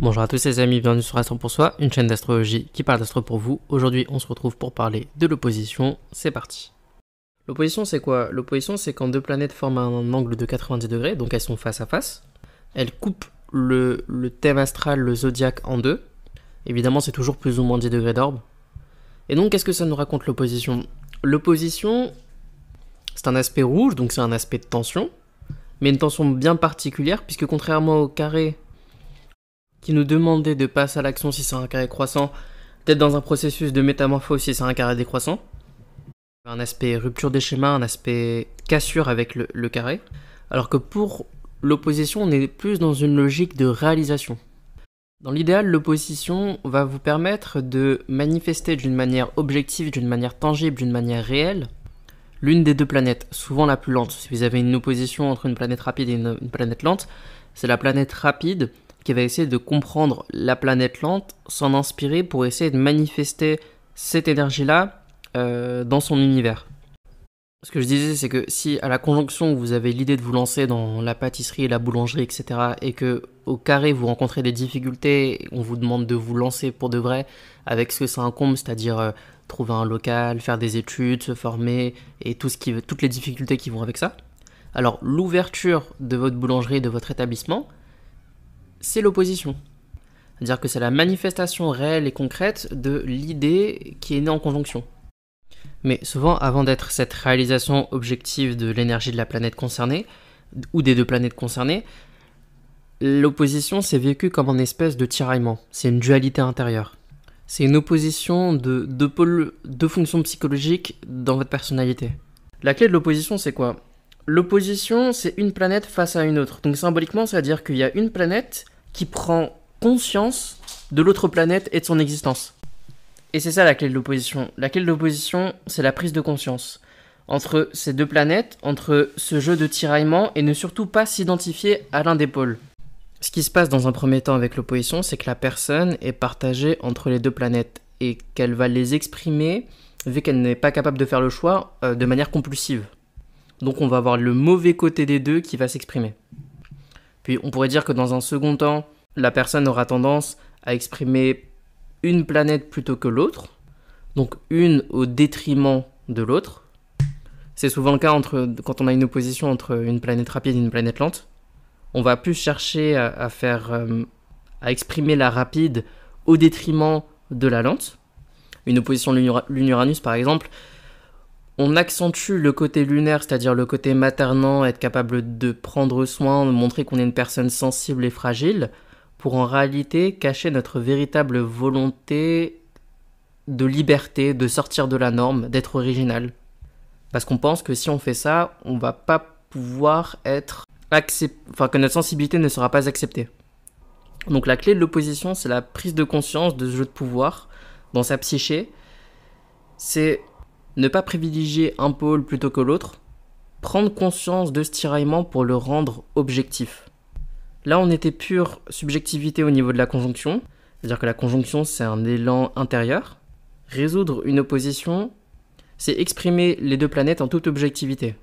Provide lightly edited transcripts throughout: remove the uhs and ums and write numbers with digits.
Bonjour à tous les amis, bienvenue sur Astro pour soi, une chaîne d'astrologie qui parle d'astro pour vous. Aujourd'hui on se retrouve pour parler de l'opposition, c'est parti. L'opposition c'est quoi? L'opposition c'est quand deux planètes forment un angle de 90 degrés, donc elles sont face à face. Elles coupent le thème astral, le zodiaque en deux. Évidemment c'est toujours plus ou moins 10 degrés d'orbe. Et donc qu'est-ce que ça nous raconte l'opposition? L'opposition c'est un aspect rouge, donc c'est un aspect de tension, mais une tension bien particulière puisque contrairement au carré qui nous demandait de passer à l'action si c'est un carré croissant, d'être dans un processus de métamorphose si c'est un carré décroissant. Un aspect rupture des schémas, un aspect cassure avec le carré. Alors que pour l'opposition, on est plus dans une logique de réalisation. Dans l'idéal, l'opposition va vous permettre de manifester d'une manière objective, d'une manière tangible, d'une manière réelle, l'une des deux planètes, souvent la plus lente. Si vous avez une opposition entre une planète rapide et une planète lente, c'est la planète rapide qui va essayer de comprendre la planète lente, s'en inspirer pour essayer de manifester cette énergie-là dans son univers. Ce que je disais, c'est que si à la conjonction, vous avez l'idée de vous lancer dans la pâtisserie, la boulangerie, etc., et que au carré, vous rencontrez des difficultés, on vous demande de vous lancer pour de vrai avec ce que ça incombe, c'est-à-dire trouver un local, faire des études, se former, et toutes les difficultés qui vont avec ça. Alors, l'ouverture de votre boulangerie, de votre établissement, c'est l'opposition. C'est-à-dire que c'est la manifestation réelle et concrète de l'idée qui est née en conjonction. Mais souvent, avant d'être cette réalisation objective de l'énergie de la planète concernée, ou des deux planètes concernées, l'opposition s'est vécue comme une espèce de tiraillement. C'est une dualité intérieure. C'est une opposition de deux fonctions psychologiques dans votre personnalité. La clé de l'opposition, c'est quoi? L'opposition, c'est une planète face à une autre. Donc symboliquement, ça veut dire qu'il y a une planète qui prend conscience de l'autre planète et de son existence. Et c'est ça la clé de l'opposition. La clé de l'opposition, c'est la prise de conscience entre ces deux planètes, entre ce jeu de tiraillement, et ne surtout pas s'identifier à l'un des pôles. Ce qui se passe dans un premier temps avec l'opposition, c'est que la personne est partagée entre les deux planètes et qu'elle va les exprimer, vu qu'elle n'est pas capable de faire le choix, de manière compulsive. Donc on va avoir le mauvais côté des deux qui va s'exprimer. Puis on pourrait dire que dans un second temps, la personne aura tendance à exprimer une planète plutôt que l'autre, donc une au détriment de l'autre. C'est souvent le cas quand on a une opposition entre une planète rapide et une planète lente. On va plus chercher à exprimer la rapide au détriment de la lente. Une opposition Lune-Uranus par exemple, on accentue le côté lunaire, c'est-à-dire le côté maternant, être capable de prendre soin, de montrer qu'on est une personne sensible et fragile, pour en réalité cacher notre véritable volonté de liberté, de sortir de la norme, d'être original. Parce qu'on pense que si on fait ça, on va pas pouvoir que notre sensibilité ne sera pas acceptée. Donc la clé de l'opposition, c'est la prise de conscience de ce jeu de pouvoir dans sa psyché. C'est ne pas privilégier un pôle plutôt que l'autre, prendre conscience de ce tiraillement pour le rendre objectif. Là, on était pure subjectivité au niveau de la conjonction, c'est-à-dire que la conjonction, c'est un élan intérieur. Résoudre une opposition, c'est exprimer les deux planètes en toute objectivité.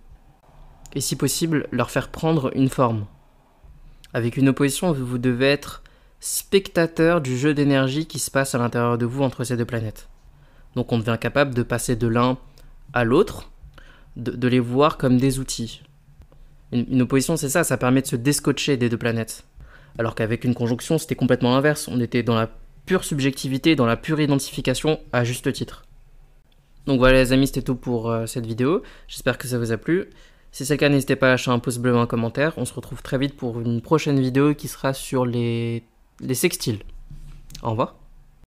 Et si possible, leur faire prendre une forme. Avec une opposition, vous devez être spectateur du jeu d'énergie qui se passe à l'intérieur de vous entre ces deux planètes. Donc on devient capable de passer de l'un à l'autre, de les voir comme des outils. Une opposition, c'est ça permet de se descotcher des deux planètes. Alors qu'avec une conjonction, c'était complètement l'inverse. On était dans la pure subjectivité, dans la pure identification à juste titre. Donc voilà les amis, c'était tout pour cette vidéo. J'espère que ça vous a plu. Si c'est le cas, n'hésitez pas à lâcher un pouce bleu et un commentaire. On se retrouve très vite pour une prochaine vidéo qui sera sur les sextiles. Au revoir.